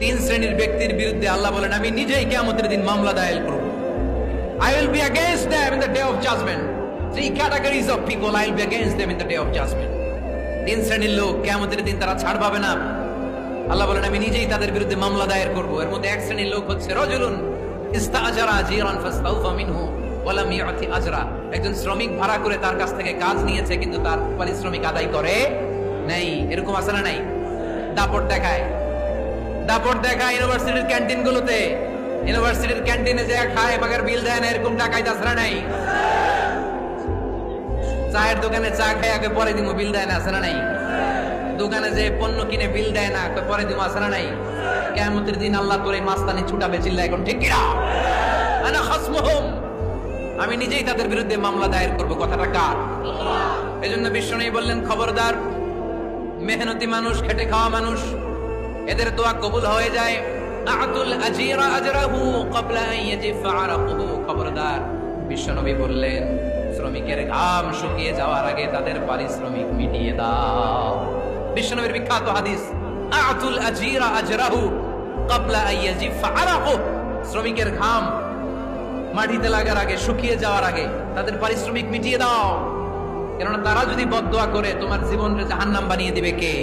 তিন শ্রেণীর ব্যক্তির বিরুদ্ধে আল্লাহ বলেন আমি নিজেই কিয়ামতের দিন মামলা দায়ের করব। I will be against them in the day of judgment. Three categories of people I will be against them in the day of judgment. তিন শ্রেণীর লোক কিয়ামতের দিন তারা ছাড় পাবে না। আল্লাহ বলেন আমি নিজেই তাদের বিরুদ্ধে মামলা দায়ের করব। এর মধ্যে এক শ্রেণীর লোক হচ্ছে রাজুলুন ইস্তাআজারা জিরান ফাস্তাউফা মিনহু ওয়া লাম ইয়াতি আজরা। একজন শ্রমিক ভাড়া করে তার কাছ থেকে কাজ নিয়েছে কিন্তু তার পারিশ্রমিক আদায় করে নাই। এরকম আছে না নাই? দাপট দেখায় ইউনিভার্সিটির ক্যান্টিন গুলোতে, ইউনিভার্সিটির ক্যান্টিনে যে খায় মাগার বিল দেয় না, এরকম টাকায় তাছাড়া নাই। চায়ের দোকানে চা খায় আগে পরে দিমু বিল দেয় না, আছে না নাই? দোকানে যে পণ্য কিনে বিল দেয় না পরে দিমু, আছে না নাই? কিয়ামতের দিন আল্লাহ তোর এই মাস্তানি ছুটাবে, চিল্লা এখন ঠিক কিনা? আনা খাসমুহুম, আমি নিজেই তাদের বিরুদ্ধে মামলা দায়ের করব। কথাটা কার? এজন্য বিশ্বনবী বললেন খবরদার, মেহনতি মানুষ, খেটে খাওয়া মানুষ, এদের দোয়া কবুল হয়ে যায়। আতুল আজিরা আজরাহু ক্বাবলা আন ইয়াজিফা আরাকুহু। খবরদার, বিশ্বনবী বললেন শ্রমিকের ঘাম শুকিয়ে যাওয়ার আগে তাদের পারিশ্রমিক মিটিয়ে দাও। বিশ্বনবীর বিখ্যাত হাদিস, আতুল আজিরা আজরাহু ক্বাবলা আন ইয়াজিফা আরাকুহু। শ্রমিকের ঘাম মাটিতে লাগার আগে, শুকিয়ে যাওয়ার আগে তাদের পারিশ্রমিক মিটিয়ে দাও। কেননা তারা যদি বদদোয়া করে তোমার জীবনকে জাহান্নাম বানিয়ে দিবে কে?